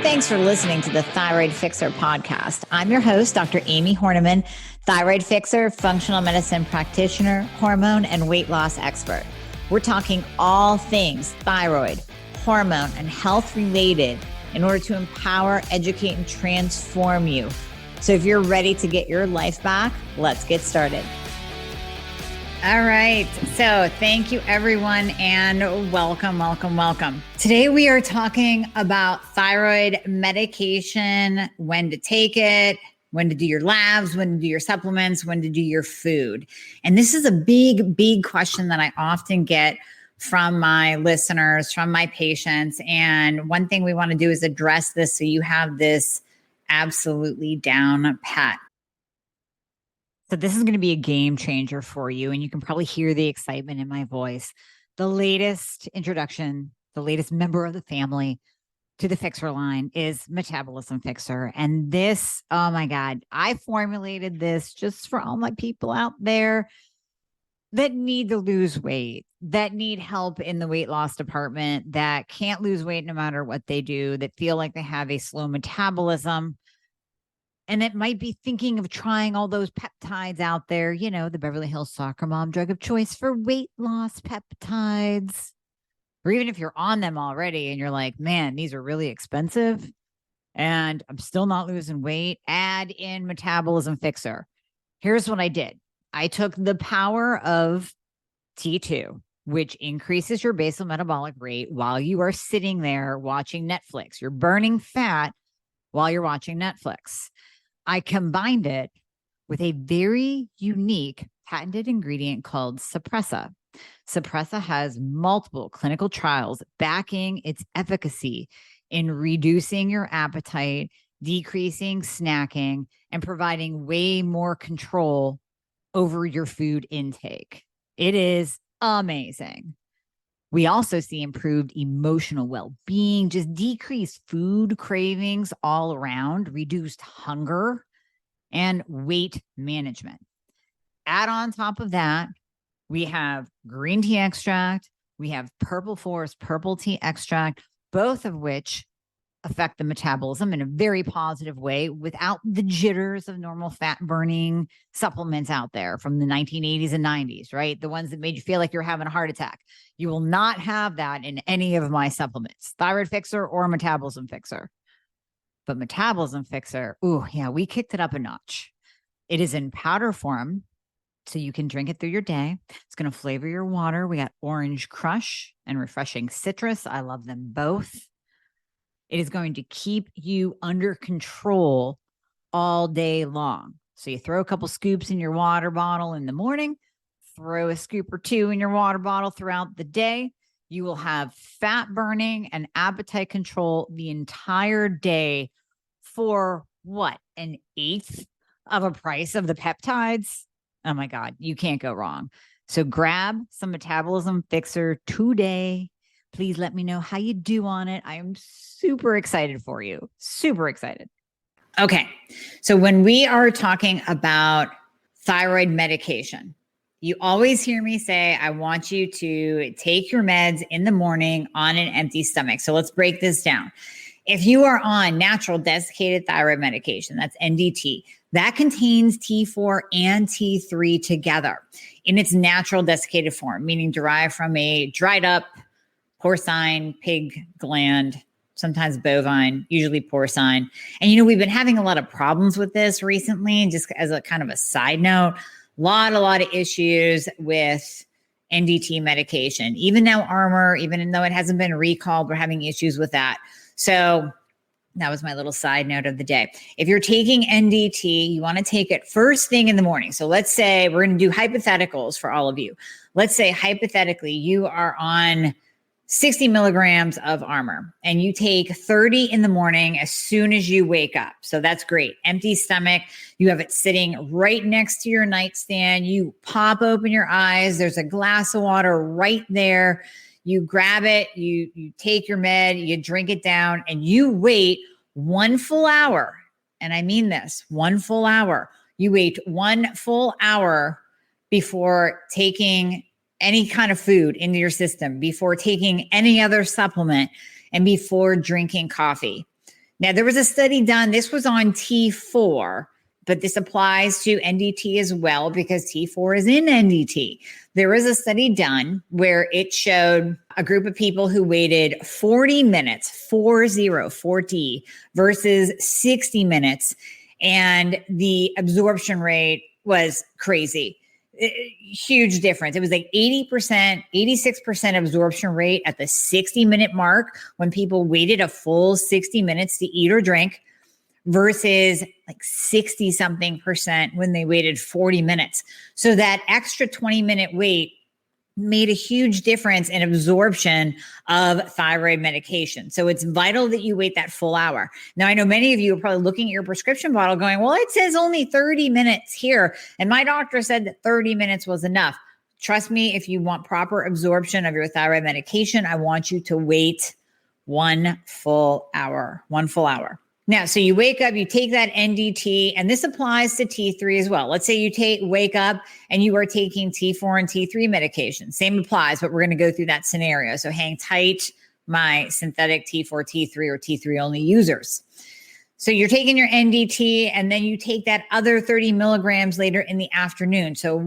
Thanks for listening to the Thyroid Fixxr podcast. I'm your host, Dr. Amie Hornaman, thyroid fixer, functional medicine practitioner, hormone and weight loss expert. We're talking all things thyroid, hormone, and health related in order to empower, educate, and transform you. So if you're ready to get your life back, let's get started. All right. So thank you, everyone, and welcome. Today, we are talking about thyroid medication, when to take it, when to do your labs, when to do your supplements, when to do your food. And this is a big question that I often get from my listeners, from my patients. And one thing we want to do is address this so you have this absolutely down pat. So this is going to be a game changer for you, and you can probably hear the excitement in my voice. The latest introduction, the latest member of the family to the Fixxr line is Metabolism Fixxr. And this, oh my God, I formulated this just for all my people out there that need to lose weight, that need help in the weight loss department, that can't lose weight no matter what they do, that feel like they have a slow metabolism, and that might be thinking of trying all those peptides out there, you know, the Beverly Hills soccer mom drug of choice for weight loss peptides. Or even if you're on them already and you're like, man, these are really expensive and I'm still not losing weight, add in Metabolism Fixxr. Here's what I did. I took the power of T2, which increases your basal metabolic rate while you are sitting there watching Netflix. You're burning fat while you're watching Netflix. I combined it with a very unique patented ingredient called Suppressa. Suppressa has multiple clinical trials backing its efficacy in reducing your appetite, decreasing snacking, and providing way more control over your food intake. It is amazing. We also see improved emotional well-being, just decreased food cravings all around, reduced hunger, and weight management. Add on top of that, we have green tea extract, we have purple forest purple tea extract, both of which affect the metabolism in a very positive way without the jitters of normal fat burning supplements out there from the 1980s and 90s, right? The ones that made you feel like you're having a heart attack. You will not have that in any of my supplements, Thyroid Fixxr or Metabolism Fixxr. But Metabolism Fixxr, ooh, yeah, we kicked it up a notch. It is in powder form, so you can drink it through your day. It's going to flavor your water. We got orange crush and refreshing citrus. I love them both. It is going to keep you under control all day long. So you throw a couple scoops in your water bottle in the morning, throw a scoop or two in your water bottle throughout the day. You will have fat burning and appetite control the entire day for what? An eighth of a price of the peptides? Oh my God, you can't go wrong. So grab some Metabolism Fixxr today. Please let me know how you do on it. I am super excited for you. Super excited. Okay. So when we are talking about thyroid medication, you always hear me say, I want you to take your meds in the morning on an empty stomach. So let's break this down. If you are on natural desiccated thyroid medication, that's NDT, that contains T4 and T3 together in its natural desiccated form, meaning derived from a dried up porcine pig gland, sometimes bovine, usually porcine. And, you know, we've been having a lot of problems with this recently, just as a kind of a side note, a lot of issues with NDT medication. Even now, Armour, even though it hasn't been recalled, we're having issues with that. So that was my little side note of the day. If you're taking NDT, you want to take it first thing in the morning. So let's say we're going to do hypotheticals for all of you. Let's say hypothetically you are on 60 milligrams of Armour and you take 30 in the morning as soon as you wake up. So that's great. Empty stomach. You have it sitting right next to your nightstand. You pop open your eyes. There's a glass of water right there. You grab it, you take your med, you drink it down, and you wait 1 full hour. And I mean this, 1 full hour. You wait 1 full hour before taking any kind of food into your system, before taking any other supplement, and before drinking coffee. Now, there was a study done. This was on T4, but this applies to NDT as well because T4 is in NDT. There was a study done where it showed a group of people who waited 40 minutes, 40 versus 60 minutes, and the absorption rate was crazy. Huge difference. It was like 80%, 86% absorption rate at the 60-minute mark when people waited a full 60 minutes to eat or drink versus like 60 something percent when they waited 40 minutes. So that extra 20-minute wait made a huge difference in absorption of thyroid medication. So it's vital that you wait that full hour. Now, I know many of you are probably looking at your prescription bottle going, well, it says only 30 minutes here. And my doctor said that 30 minutes was enough. Trust me, if you want proper absorption of your thyroid medication, I want you to wait one full hour. Now, so you wake up, you take that NDT, and this applies to T3 as well. Let's say you wake up and you are taking T4 and T3 medication. Same applies, but we're going to go through that scenario. So hang tight, my synthetic T4, T3, or T3 only users. So you're taking your NDT, and then you take that other 30 milligrams later in the afternoon. So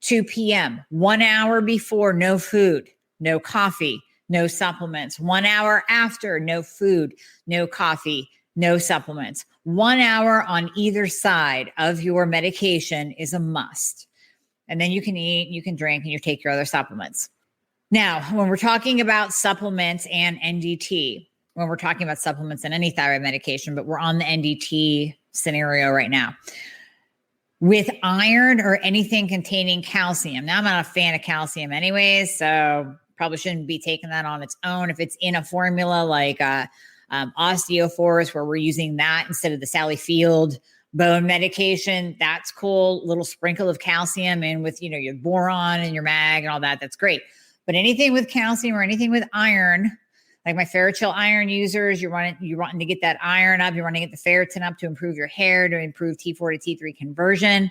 2 p.m., 1 hour before, no food, no coffee, no supplements. 1 hour after, no food, no coffee, no supplements. 1 hour on either side of your medication is a must. And then you can eat, you can drink, and you take your other supplements. Now, when we're talking about supplements and NDT, when we're talking about supplements and any thyroid medication, but we're on the NDT scenario right now. With iron or anything containing calcium. Now, I'm not a fan of calcium anyways, so probably shouldn't be taking that on its own. If it's in a formula like Osteoforce, where we're using that instead of the Sally Field bone medication, that's cool. A little sprinkle of calcium in with, your boron and your mag and all that. That's great. But anything with calcium or anything with iron, like my Ferrochill iron users, you're wanting to get that iron up. You're wanting to get the ferritin up to improve your hair, to improve T4 to T3 conversion.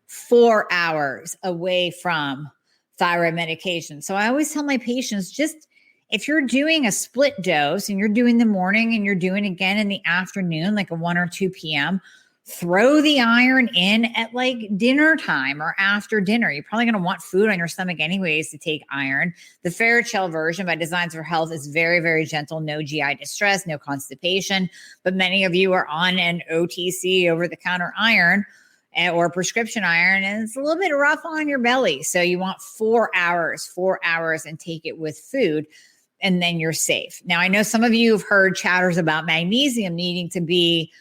4 hours away from thyroid medication. So I always tell my patients, just if you're doing a split dose and you're doing the morning and you're doing again in the afternoon, like a 1 or 2 p.m., throw the iron in at like dinner time or after dinner. You're probably going to want food on your stomach anyways to take iron. The Ferrochill version by Designs for Health is very, very gentle. No GI distress, no constipation. But many of you are on an OTC, over-the-counter iron or prescription iron, and it's a little bit rough on your belly. So you want 4 hours, and take it with food, and then you're safe. Now, I know some of you have heard chatters about magnesium needing to be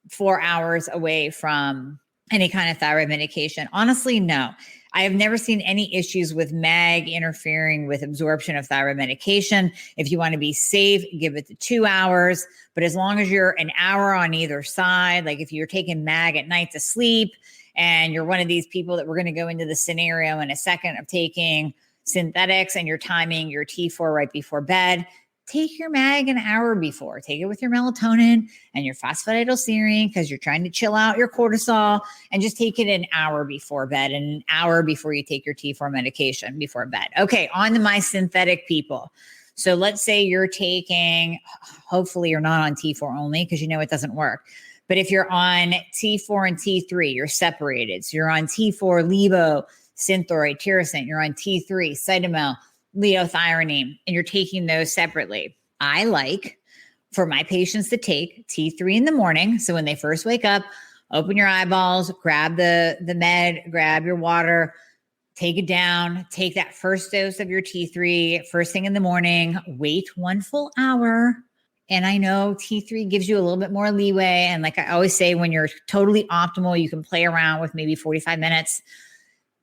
4 hours away from any kind of thyroid medication. Honestly, no. I have never seen any issues with mag interfering with absorption of thyroid medication. If you want to be safe, give it to 2 hours. But as long as you're an hour on either side, like if you're taking mag at night to sleep and you're one of these people that we're going to go into the scenario in a second of taking synthetics and you're timing your T4 right before bed, take your mag an hour before. Take it with your melatonin and your phosphatidylserine because you're trying to chill out your cortisol, and just take it an hour before bed and an hour before you take your T4 medication before bed. Okay, on to my synthetic people. So let's say you're taking, hopefully you're not on T4 only because it doesn't work. But if you're on T4 and T3, you're separated. So you're on T4, Levo, Synthroid, Tirosint. You're on T3, Cytomel, liothyronine, and you're taking those separately. I like for my patients to take T3 in the morning. So when they first wake up, open your eyeballs, grab the med, grab your water, take it down, take that first dose of your T3 first thing in the morning, wait 1 full hour. And I know T3 gives you a little bit more leeway. And like I always say, when you're totally optimal, you can play around with maybe 45 minutes,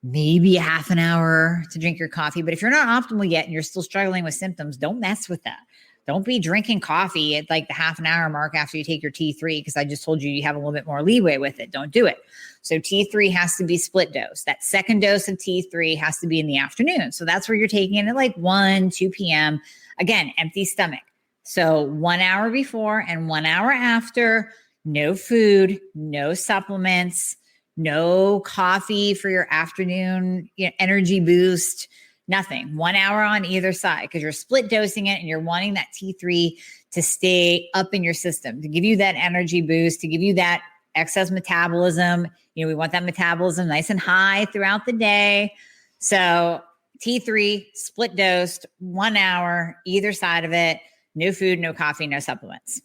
maybe a half an hour to drink your coffee. But if you're not optimal yet and you're still struggling with symptoms, don't mess with that. Don't be drinking coffee at like the half an hour mark after you take your T3, because I just told you you have a little bit more leeway with it. Don't do it. So T3 has to be split dose. That second dose of T3 has to be in the afternoon. So that's where you're taking it at like 1, 2 p.m. Again, empty stomach. So 1 hour before and 1 hour after, no food, no supplements, no coffee for your afternoon energy boost, Nothing. 1 hour on either side because you're split dosing it and you're wanting that T3 to stay up in your system, to give you that energy boost, to give you that excess metabolism. We want that metabolism nice and high throughout the day. So T3 split dosed, 1 hour, either side of it, no food, no coffee, no supplements.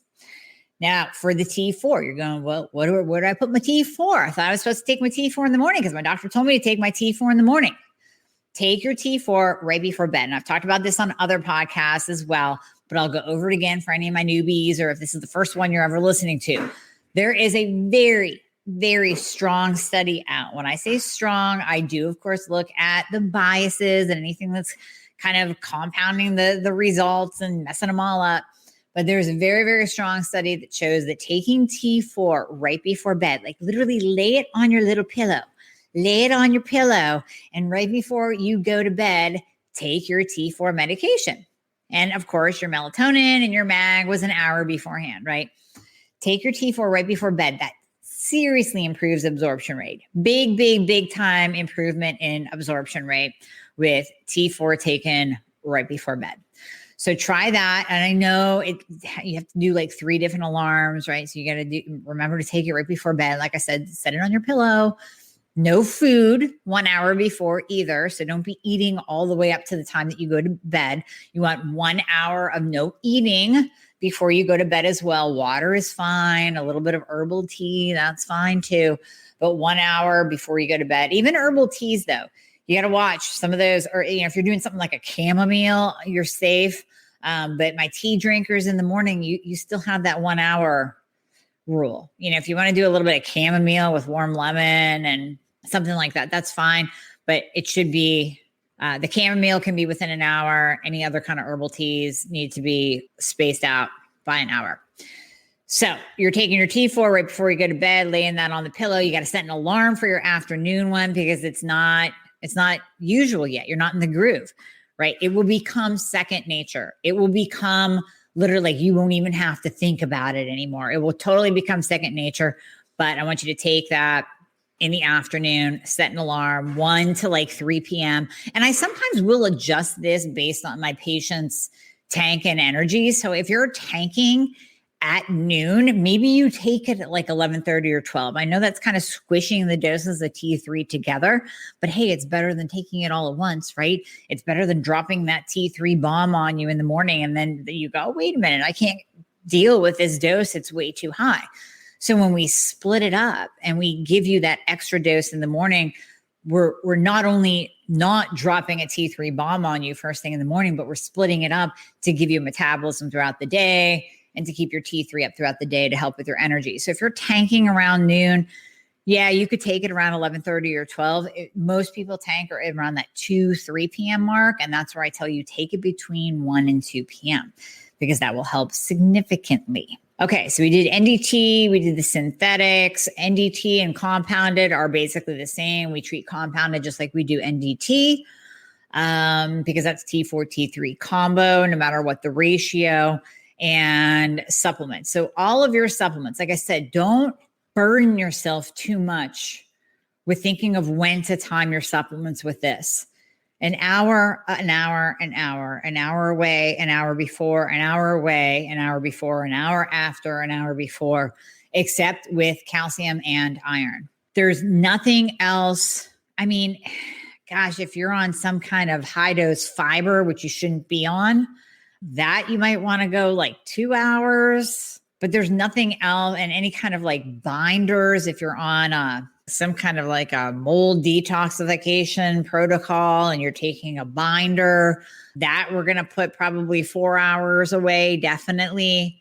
Now for the T4, you're going, well, where do I put my T4? I thought I was supposed to take my T4 in the morning because my doctor told me to take my T4 in the morning. Take your T4 right before bed. And I've talked about this on other podcasts as well, but I'll go over it again for any of my newbies, or if this is the first one you're ever listening to. There is a very, very strong study out. When I say strong, I do, of course, look at the biases and anything that's kind of compounding the results and messing them all up. But there's a very, very strong study that shows that taking T4 right before bed, like literally lay it on your little pillow, lay it on your pillow, and right before you go to bed, take your T4 medication. And of course, your melatonin and your mag was an hour beforehand, right? Take your T4 right before bed. That seriously improves absorption rate. Big, big, big time improvement in absorption rate with T4 taken right before bed. So try that. And I know you have to do like 3 different alarms, right? So you got to remember to take it right before bed. Like I said, set it on your pillow. No food 1 hour before either. So don't be eating all the way up to the time that you go to bed. You want 1 hour of no eating before you go to bed as well. Water is fine. A little bit of herbal tea, that's fine too. But 1 hour before you go to bed. Even herbal teas though, you got to watch some of those, or if you're doing something like a chamomile, you're safe. But my tea drinkers in the morning, you still have that 1 hour rule. If you want to do a little bit of chamomile with warm lemon and something like that, that's fine. But it should be, the chamomile can be within an hour. Any other kind of herbal teas need to be spaced out by an hour. So you're taking your T4 right before you go to bed, laying that on the pillow. You got to set an alarm for your afternoon one because it's not usual yet. You're not in the groove, right? It will become second nature. It will become literally like you won't even have to think about it anymore. It will totally become second nature. But I want you to take that in the afternoon, set an alarm 1 to like 3 p.m. And I sometimes will adjust this based on my patient's tank and energy. So if you're tanking at noon, maybe you take it at like 11:30 or 12. I know that's kind of squishing the doses of T3 together, but hey, it's better than taking it all at once, right? It's better than dropping that T3 bomb on you in the morning. And then you go, wait a minute, I can't deal with this dose. It's way too high. So when we split it up and we give you that extra dose in the morning, we're not only not dropping a T3 bomb on you first thing in the morning, but we're splitting it up to give you metabolism throughout the day and to keep your T3 up throughout the day to help with your energy. So if you're tanking around noon, yeah, you could take it around 11:30 or 12. Most people tank around that 2-3 p.m. mark. And that's where I tell you, take it between 1 and 2 p.m. because that will help significantly. Okay, so we did NDT, we did the synthetics. NDT and compounded are basically the same. We treat compounded just like we do NDT because that's T4, T3 combo, no matter what the ratio, and supplements. So all of your supplements, like I said, don't burden yourself too much with thinking of when to time your supplements with this. An hour, an hour, an hour, an hour away, an hour before, an hour away, an hour before, an hour after, an hour before, except with calcium and iron. There's nothing else. I mean, gosh, if you're on some kind of high dose fiber, which you shouldn't be on, that you might want to go like 2 hours, but there's nothing else. And any kind of like binders, if you're on some kind of like a mold detoxification protocol and you're taking a binder, that we're going to put probably 4 hours away, definitely.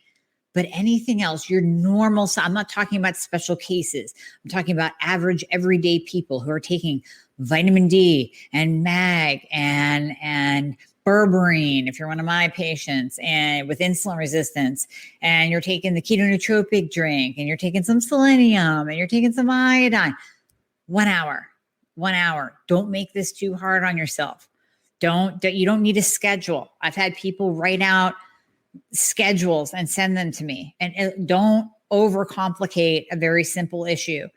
But anything else, your normal, I'm not talking about special cases. I'm talking about average everyday people who are taking vitamin D and mag and berberine, if you're one of my patients, and with insulin resistance, and you're taking the keto nootropic drink, and you're taking some selenium, and you're taking some iodine. 1 hour, 1 hour. Don't make this too hard on yourself. You don't need a schedule. I've had people write out schedules and send them to me, and don't overcomplicate a very simple issue.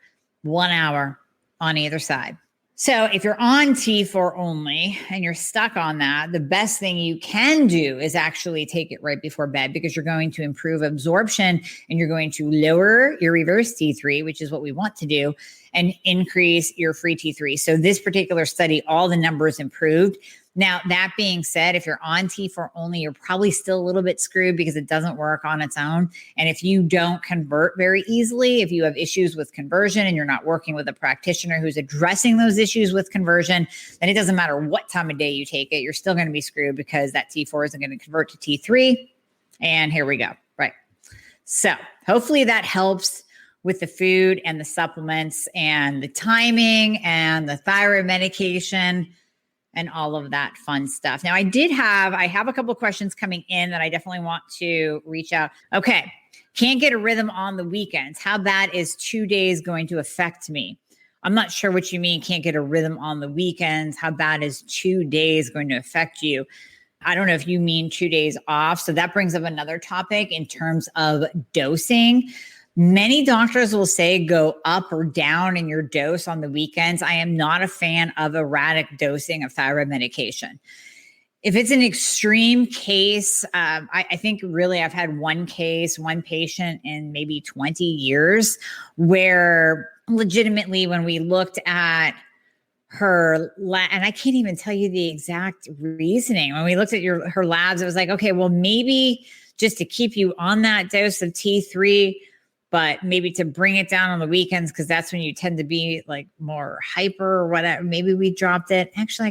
1 hour on either side. So if you're on T4 only and you're stuck on that, the best thing you can do is actually take it right before bed, because you're going to improve absorption and you're going to lower your reverse T3, which is what we want to do, and increase your free T3. So this particular study, all the numbers improved. Now, that being said, if you're on T4 only, you're probably still a little bit screwed because it doesn't work on its own. And if you don't convert very easily, if you have issues with conversion and you're not working with a practitioner who's addressing those issues with conversion, then it doesn't matter what time of day you take it, you're still going to be screwed because that T4 isn't going to convert to T3. And here we go. Right. So hopefully that helps with the food and the supplements and the timing and the thyroid medication and all of that fun stuff. Now, I have a couple of questions coming in that I definitely want to reach out. Okay. Can't get a rhythm on the weekends. How bad is 2 days going to affect me? I'm not sure what you mean, can't get a rhythm on the weekends. How bad is 2 days going to affect you? I don't know if you mean 2 days off. So that brings up another topic in terms of dosing. Many doctors will say go up or down in your dose on the weekends. I am not a fan of erratic dosing of thyroid medication. If it's an extreme case, I think really I've had one patient in maybe 20 years where legitimately when we looked at her and I can't even tell you the exact reasoning. When we looked at her labs, it was like, okay, well, maybe just to keep you on that dose of T3, but maybe to bring it down on the weekends, because that's when you tend to be like more hyper or whatever. Maybe we dropped it. Actually,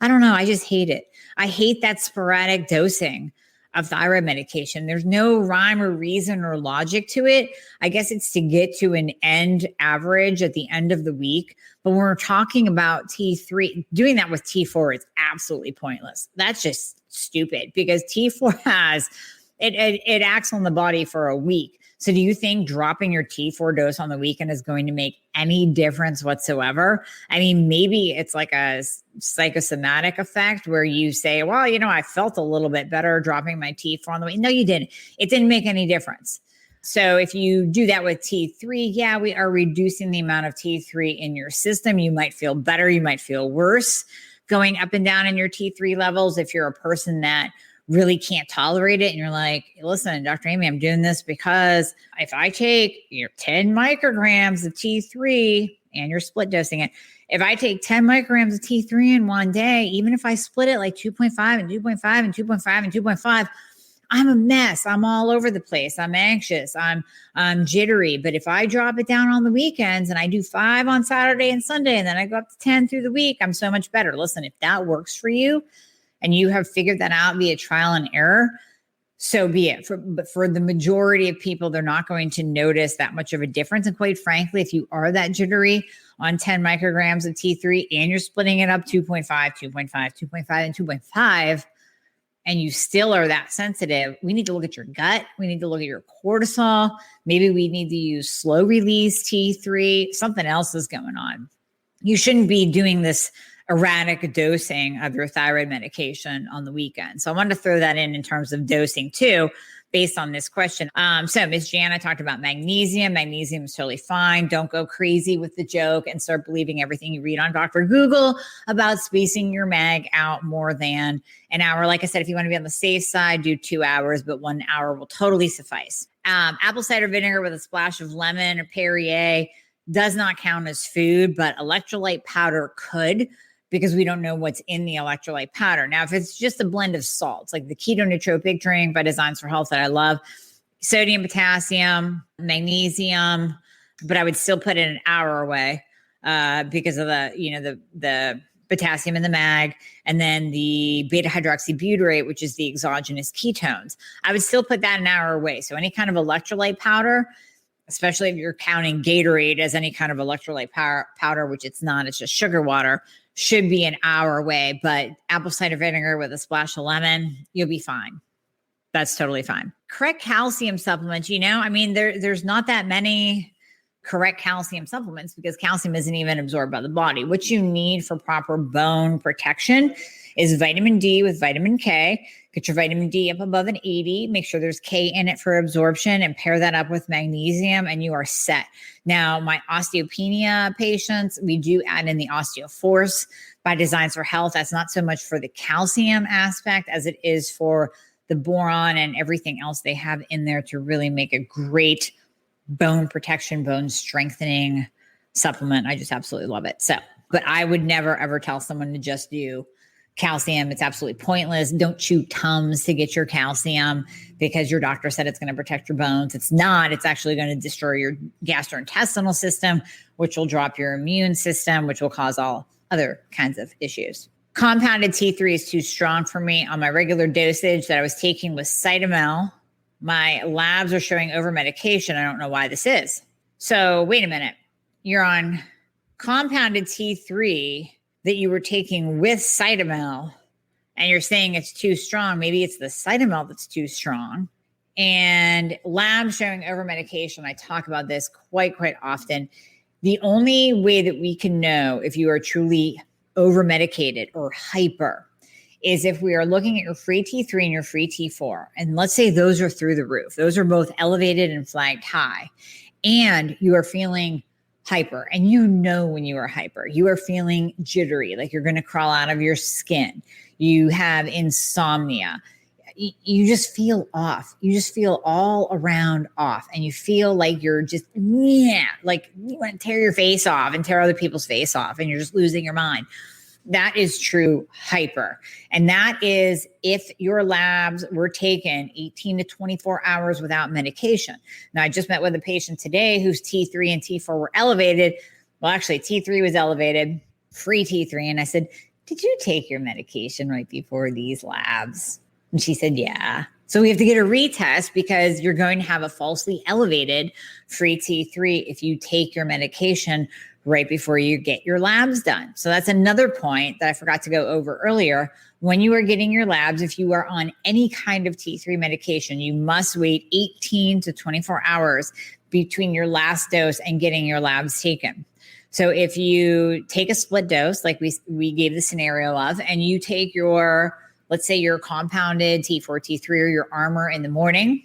I don't know. I just hate it. I hate that sporadic dosing of thyroid medication. There's no rhyme or reason or logic to it. I guess it's to get to an end average at the end of the week. But when we're talking about T3, doing that with T4 is absolutely pointless. That's just stupid because T4 it acts on the body for a week. So do you think dropping your T4 dose on the weekend is going to make any difference whatsoever? I mean, maybe it's like a psychosomatic effect where you say, well, I felt a little bit better dropping my T4 on the weekend. No, you didn't. It didn't make any difference. So if you do that with T3, yeah, we are reducing the amount of T3 in your system. You might feel better. You might feel worse going up and down in your T3 levels if you're a person that really can't tolerate it. And you're like, listen, Dr. Amie, I'm doing this because if I take 10 micrograms of T3 and you're split dosing it, if I take 10 micrograms of T3 in one day, even if I split it like 2.5 and 2.5 and 2.5 and 2.5, I'm a mess. I'm all over the place. I'm anxious. I'm jittery. But if I drop it down on the weekends and I do 5 on Saturday and Sunday, and then I go up to 10 through the week, I'm so much better. Listen, if that works for you, and you have figured that out via trial and error, so be it. But for the majority of people, they're not going to notice that much of a difference. And quite frankly, if you are that jittery on 10 micrograms of T3 and you're splitting it up 2.5, 2.5, 2.5, and 2.5, and you still are that sensitive, we need to look at your gut. We need to look at your cortisol. Maybe we need to use slow release T3. Something else is going on. You shouldn't be doing this erratic dosing of your thyroid medication on the weekend. So I wanted to throw that in terms of dosing too, based on this question. So Ms. Jana talked about magnesium. Magnesium is totally fine. Don't go crazy with the joke and start believing everything you read on Dr. Google about spacing your mag out more than an hour. Like I said, if you want to be on the safe side, do 2 hours, but 1 hour will totally suffice. Apple cider vinegar with a splash of lemon or Perrier does not count as food, but electrolyte powder could, because we don't know what's in the electrolyte powder. Now, if it's just a blend of salts, like the keto nootropic drink by Designs for Health that I love, sodium, potassium, magnesium, but I would still put it an hour away because of the potassium in the mag, and then the beta hydroxybutyrate, which is the exogenous ketones. I would still put that an hour away. So any kind of electrolyte powder, especially if you're counting Gatorade as any kind of electrolyte powder, which it's not, it's just sugar water, should be an hour away. But apple cider vinegar with a splash of lemon, you'll be fine. That's totally fine. Correct calcium supplements, there's not that many correct calcium supplements because calcium isn't even absorbed by the body. What you need for proper bone protection is vitamin D with vitamin K. Get your vitamin D up above an 80. Make sure there's K in it for absorption and pair that up with magnesium and you are set. Now, my osteopenia patients, we do add in the OsteoForce by Designs for Health. That's not so much for the calcium aspect as it is for the boron and everything else they have in there to really make a great bone protection, bone strengthening supplement. I just absolutely love it. So, but I would never, ever tell someone to just do calcium. It's absolutely pointless. Don't chew Tums to get your calcium because your doctor said it's going to protect your bones. It's not. It's actually going to destroy your gastrointestinal system, which will drop your immune system, which will cause all other kinds of issues. Compounded T3 is too strong for me. On my regular dosage that I was taking with Cytomel, my labs are showing over medication. I don't know why this is. So wait a minute. You're on compounded T3 that you were taking with Cytomel and you're saying it's too strong. Maybe it's the Cytomel that's too strong. And labs showing over medication. I talk about this quite often. The only way that we can know if you are truly over medicated or hyper is if we are looking at your free T3 and your free T4. And let's say those are through the roof. Those are both elevated and flagged high. And you are feeling hyper. And you know when you are hyper, you are feeling jittery, like you're going to crawl out of your skin. You have insomnia. You just feel off. You just feel all around off. And you feel like you're just, like you want to tear your face off and tear other people's face off. And you're just losing your mind. That is true hyper. And that is if your labs were taken 18 to 24 hours without medication. Now, I just met with a patient today whose T3 and T4 were elevated. Well, actually, T3 was elevated, free T3. And I said, did you take your medication right before these labs? And she said, yeah. So we have to get a retest because you're going to have a falsely elevated free T3 if you take your medication right before you get your labs done. So that's another point that I forgot to go over earlier. When you are getting your labs, if you are on any kind of T3 medication, you must wait 18 to 24 hours between your last dose and getting your labs taken. So if you take a split dose, like we gave the scenario of, and you take your, let's say your compounded T4, T3, or your Armor in the morning,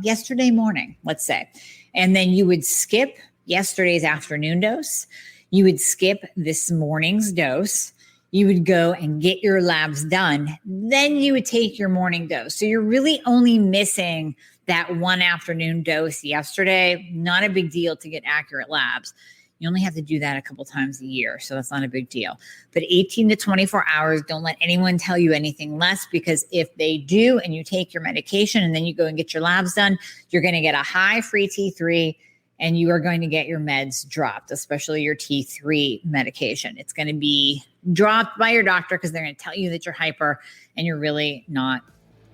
yesterday morning, let's say, and then you would skip yesterday's afternoon dose, you would skip this morning's dose, you would go and get your labs done, then you would take your morning dose. So you're really only missing that one afternoon dose yesterday. Not a big deal to get accurate labs. You only have to do that a couple times a year, so that's not a big deal. But 18 to 24 hours, don't let anyone tell you anything less, because if they do and you take your medication and then you go and get your labs done, you're going to get a high free T3 and you are going to get your meds dropped, especially your T3 medication. It's going to be dropped by your doctor because they're going to tell you that you're hyper and you're really not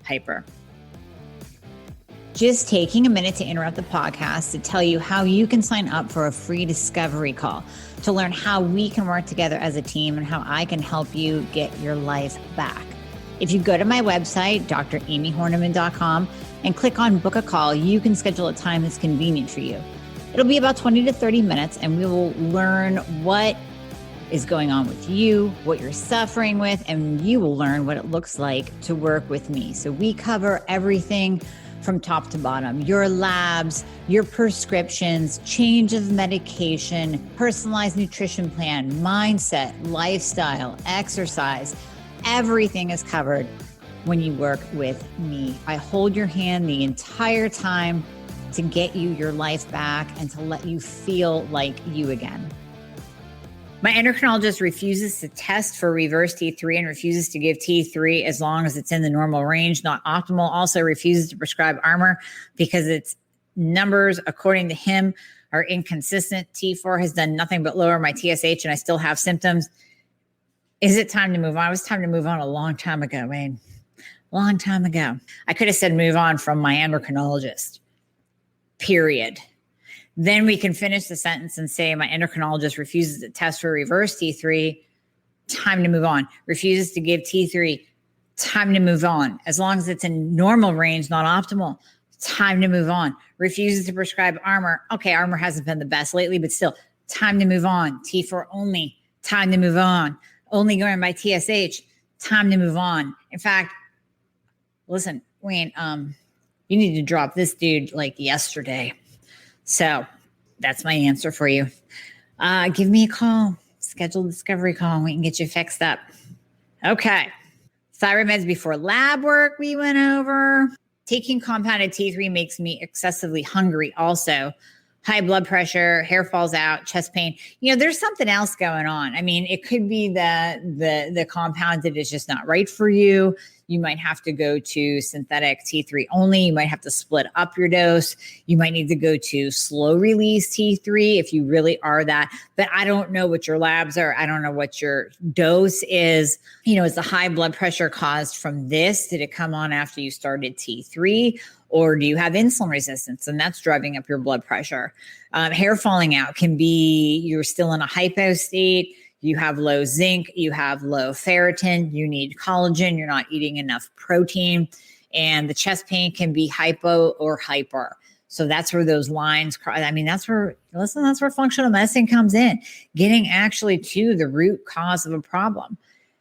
hyper. Just taking a minute to interrupt the podcast to tell you how you can sign up for a free discovery call to learn how we can work together as a team and how I can help you get your life back. If you go to my website, dramiehornaman.com, and click on book a call, you can schedule a time that's convenient for you. It'll be about 20 to 30 minutes, and we will learn what is going on with you, what you're suffering with, and you will learn what it looks like to work with me. So we cover everything from top to bottom: your labs, your prescriptions, change of medication, personalized nutrition plan, mindset, lifestyle, exercise. Everything is covered when you work with me. I hold your hand the entire time to get you your life back and to let you feel like you again. My endocrinologist refuses to test for reverse T3 and refuses to give T3 as long as it's in the normal range, not optimal. Also refuses to prescribe Armor because its numbers, according to him, are inconsistent. T4 has done nothing but lower my TSH and I still have symptoms. Is it time to move on? It was time to move on a long time ago, man. Long time ago. I could have said move on from my endocrinologist, period. Then we can finish the sentence and say my endocrinologist refuses to test for reverse T3, time to move on. Refuses to give T3, time to move on. As long as it's in normal range, not optimal, time to move on. Refuses to prescribe Armor. Okay, Armor hasn't been the best lately, but still, time to move on. T4 only, time to move on. Only going by TSH, Time to move on. In fact, listen, Wayne, you need to drop this dude like yesterday. So that's my answer for you. Give me a call, schedule a discovery call, and we can get you fixed up. Okay. Thyroid meds before lab work we went over. Taking compounded T3 makes me excessively hungry also. High blood pressure, hair falls out, chest pain. There's something else going on. I mean, it could be that the compounded is just not right for you. You might have to go to synthetic T3 only. You might have to split up your dose. You might need to go to slow release T3 if you really are that. But I don't know what your labs are. I don't know what your dose is. Is the high blood pressure caused from this? Did it come on after you started T3? Or do you have insulin resistance? And that's driving up your blood pressure. Hair falling out can be you're still in a hypo state. You have low zinc, you have low ferritin, you need collagen, you're not eating enough protein, and the chest pain can be hypo or hyper. So that's where those lines, that's where functional medicine comes in, getting actually to the root cause of a problem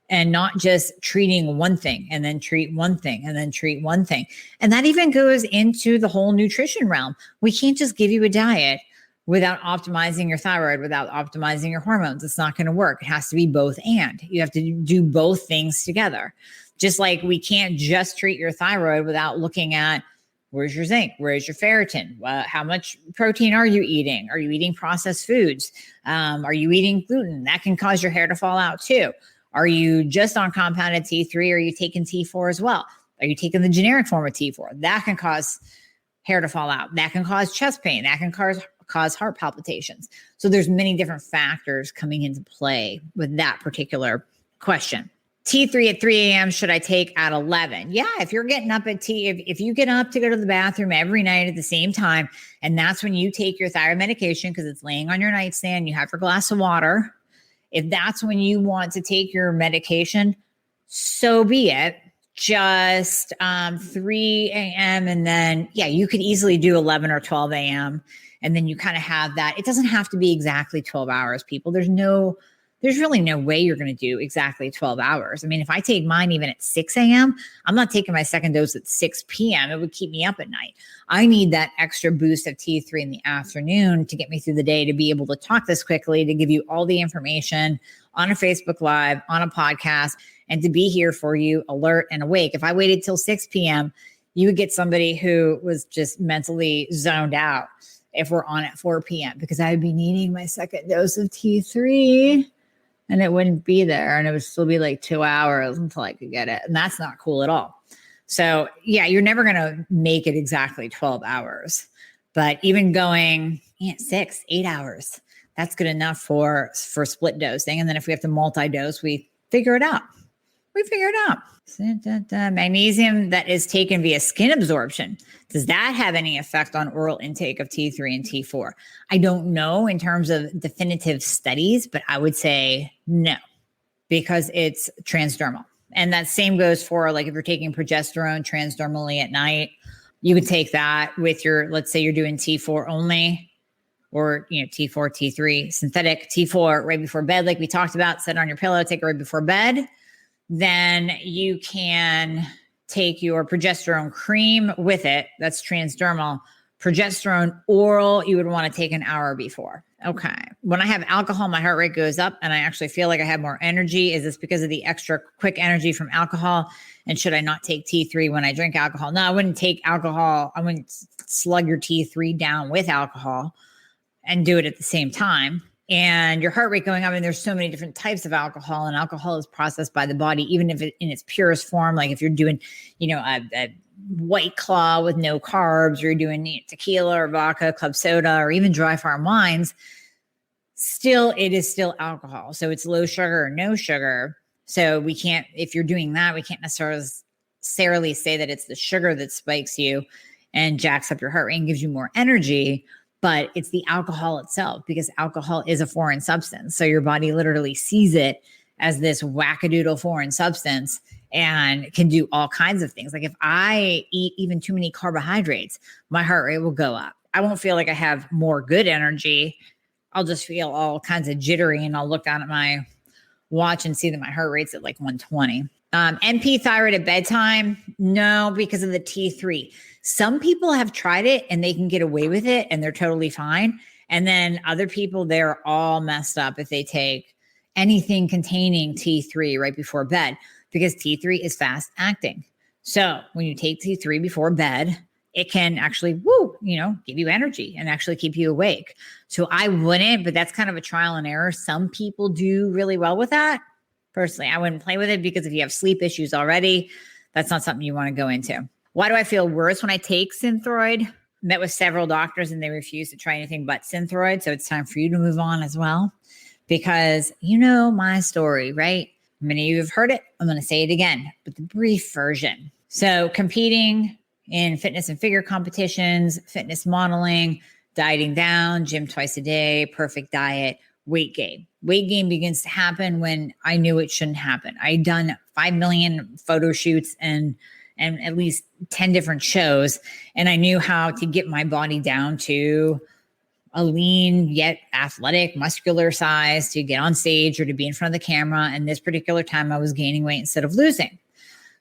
and not just treating one thing and then treat one thing and then treat one thing. And that even goes into the whole nutrition realm. We can't just give you a diet without optimizing your thyroid, without optimizing your hormones. It's not going to work. It has to be both and. You have to do both things together. Just like we can't just treat your thyroid without looking at where's your zinc, where's your ferritin, how much protein are you eating? Are you eating processed foods? Are you eating gluten? That can cause your hair to fall out too. Are you just on compounded T3? Or are you taking T4 as well? Are you taking the generic form of T4? That can cause hair to fall out. That can cause chest pain. That can cause heart palpitations. So there's many different factors coming into play with that particular question. T3 at 3 a.m. should I take at 11? Yeah, if you're getting up at if you get up to go to the bathroom every night at the same time, and that's when you take your thyroid medication because it's laying on your nightstand, you have your glass of water. If that's when you want to take your medication, so be it. Just 3 a.m. and then, you could easily do 11 or 12 a.m. And then you kind of have that. It doesn't have to be exactly 12 hours, people. There's really no way you're going to do exactly 12 hours. I mean, if I take mine even at 6 a.m., I'm not taking my second dose at 6 p.m. It would keep me up at night. I need that extra boost of T3 in the afternoon to get me through the day, to be able to talk this quickly, to give you all the information on a Facebook Live, on a podcast, and to be here for you, alert and awake. If I waited till 6 p.m., you would get somebody who was just mentally zoned out if we're on at 4 p.m. because I would be needing my second dose of T3 and it wouldn't be there. And it would still be like 2 hours until I could get it. And that's not cool at all. So you're never going to make it exactly 12 hours, but even going 6, 8 hours, that's good enough for split dosing. And then if we have to multi-dose, we figure it out. Magnesium that is taken via skin absorption. Does that have any effect on oral intake of T3 and T4? I don't know in terms of definitive studies, but I would say no, because it's transdermal. And that same goes for like if you're taking progesterone transdermally at night, you would take that with your, let's say you're doing T4 only, or T4, T3, synthetic T4 right before bed, like we talked about, set it on your pillow, take it right before bed. Then you can take your progesterone cream with it. That's transdermal. Progesterone oral, you would want to take an hour before. Okay. When I have alcohol, my heart rate goes up and I actually feel like I have more energy. Is this because of the extra quick energy from alcohol? And should I not take T3 when I drink alcohol? No, I wouldn't take alcohol. I wouldn't slug your T3 down with alcohol and do it at the same time. And your heart rate going up, and there's so many different types of alcohol, and alcohol is processed by the body, even if it in its purest form, like if you're doing, a White Claw with no carbs, or you're doing tequila or vodka, club soda, or even dry farm wines, it is still alcohol. So it's low sugar or no sugar. So if you're doing that, we can't necessarily say that it's the sugar that spikes you and jacks up your heart rate and gives you more energy. But it's the alcohol itself, because alcohol is a foreign substance. So your body literally sees it as this wackadoodle foreign substance and can do all kinds of things. Like if I eat even too many carbohydrates, my heart rate will go up. I won't feel like I have more good energy. I'll just feel all kinds of jittery, and I'll look down at my watch and see that my heart rate's at like 120. NP thyroid at bedtime? No, because of the T3. Some people have tried it and they can get away with it and they're totally fine. And then other people, they're all messed up if they take anything containing T3 right before bed, because T3 is fast acting. So when you take T3 before bed, it can actually, give you energy and actually keep you awake. So I wouldn't, but that's kind of a trial and error. Some people do really well with that. Personally, I wouldn't play with it, because if you have sleep issues already, that's not something you want to go into. Why do I feel worse when I take Synthroid? Met with several doctors and they refuse to try anything but Synthroid. So it's time for you to move on as well, because you know my story, right? Many of you have heard it. I'm going to say it again, but the brief version. So competing in fitness and figure competitions, fitness modeling, dieting down, gym twice a day, perfect diet, weight gain. Weight gain begins to happen when I knew it shouldn't happen. I'd done 5 million photo shoots and at least 10 different shows, and I knew how to get my body down to a lean yet athletic, muscular size to get on stage or to be in front of the camera. And this particular time I was gaining weight instead of losing.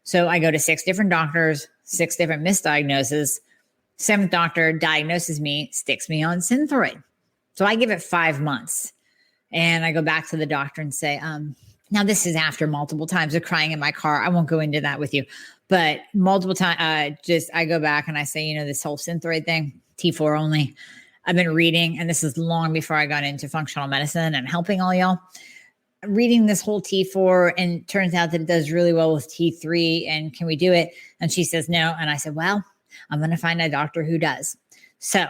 So I go to 6 different doctors, 6 different misdiagnoses. 7th doctor diagnoses me, sticks me on Synthroid. So I give it 5 months. And I go back to the doctor and say, now this is after multiple times of crying in my car. I won't go into that with you, but multiple times, I go back and I say, this whole Synthroid thing, T4 only. I've been reading, and this is long before I got into functional medicine and helping all y'all, reading this whole T4, and it turns out that it does really well with T3. And can we do it? And she says no. And I said, well, I'm going to find a doctor who does. So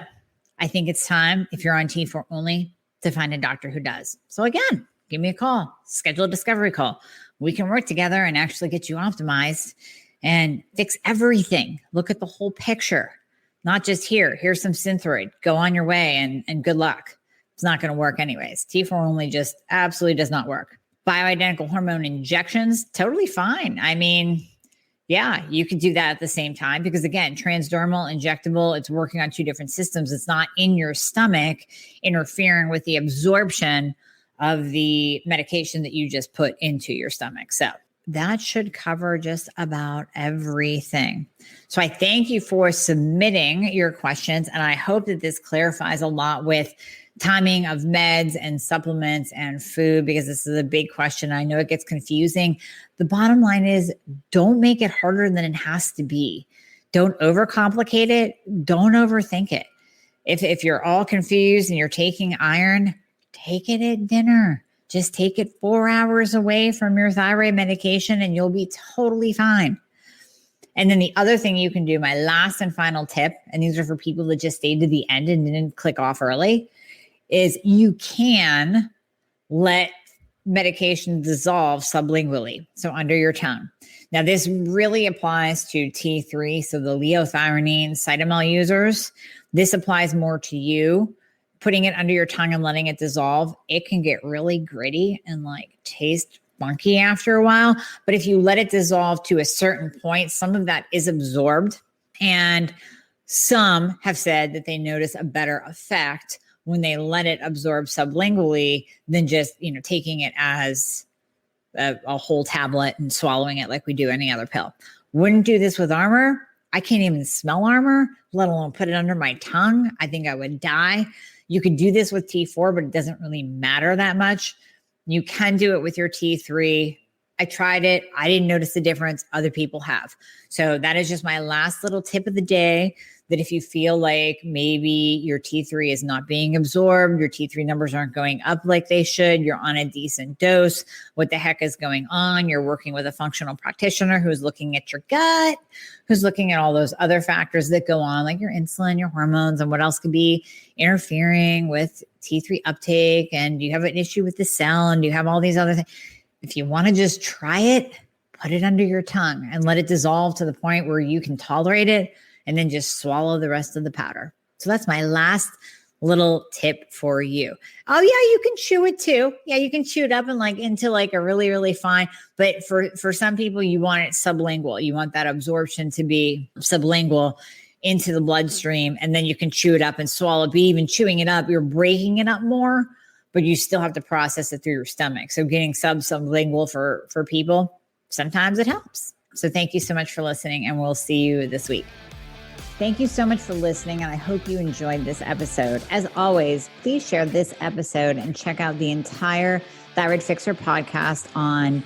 I think it's time, if you're on T4 only, to find a doctor who does. So again, give me a call, schedule a discovery call. We can work together and actually get you optimized and fix everything. Look at the whole picture, not just here's some Synthroid, go on your way and good luck. It's not going to work anyways. T4 only just absolutely does not work. Bioidentical hormone injections, totally fine. I mean, yeah, you could do that at the same time, because again, transdermal, injectable, it's working on 2 different systems. It's not in your stomach interfering with the absorption of the medication that you just put into your stomach. So that should cover just about everything. So I thank you for submitting your questions, and I hope that this clarifies a lot with timing of meds and supplements and food, because this is a big question. I know it gets confusing. The bottom line is, don't make it harder than it has to be. Don't overcomplicate it. Don't overthink it. If you're all confused and you're taking iron, take it at dinner. Just take it 4 hours away from your thyroid medication and you'll be totally fine. And then the other thing you can do, my last and final tip, and these are for people that just stayed to the end and didn't click off early, is you can let medication dissolve sublingually, so under your tongue. Now, this really applies to T3, so the liothyronine cytomel users. This applies more to you. Putting it under your tongue and letting it dissolve, it can get really gritty and taste funky after a while. But if you let it dissolve to a certain point, some of that is absorbed. And some have said that they notice a better effect when they let it absorb sublingually than just, taking it as a whole tablet and swallowing it like we do any other pill. Wouldn't do this with Armor. I can't even smell Armor, let alone put it under my tongue. I think I would die. You could do this with T4, but it doesn't really matter that much. You can do it with your T3. I tried it. I didn't notice the difference. Other people have. So that is just my last little tip of the day, that if you feel like maybe your T3 is not being absorbed, your T3 numbers aren't going up like they should, you're on a decent dose, what the heck is going on? You're working with a functional practitioner who's looking at your gut, who's looking at all those other factors that go on, like your insulin, your hormones, and what else could be interfering with T3 uptake. And you have an issue with the cell, and you have all these other things. If you want to just try it, put it under your tongue and let it dissolve to the point where you can tolerate it, and then just swallow the rest of the powder. So that's my last little tip for you. Oh yeah, you can chew it too. Yeah, you can chew it up and into a really, really fine. But for some people, you want it sublingual. You want that absorption to be sublingual into the bloodstream, and then you can chew it up and swallow it. But even chewing it up, you're breaking it up more, but you still have to process it through your stomach. So getting sublingual for people, sometimes it helps. So thank you so much for listening, and we'll see you this week. Thank you so much for listening, and I hope you enjoyed this episode. As always, please share this episode and check out the entire Thyroid Fixxr podcast on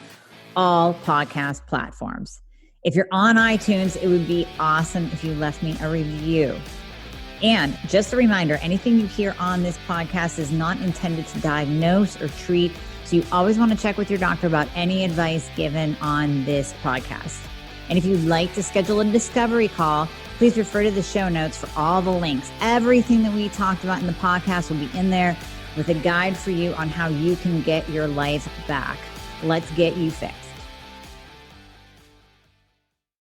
all podcast platforms. If you're on iTunes, it would be awesome if you left me a review. And just a reminder, anything you hear on this podcast is not intended to diagnose or treat, so you always want to check with your doctor about any advice given on this podcast. And if you'd like to schedule a discovery call, please refer to the show notes for all the links. Everything that we talked about in the podcast will be in there with a guide for you on how you can get your life back. Let's get you fixed.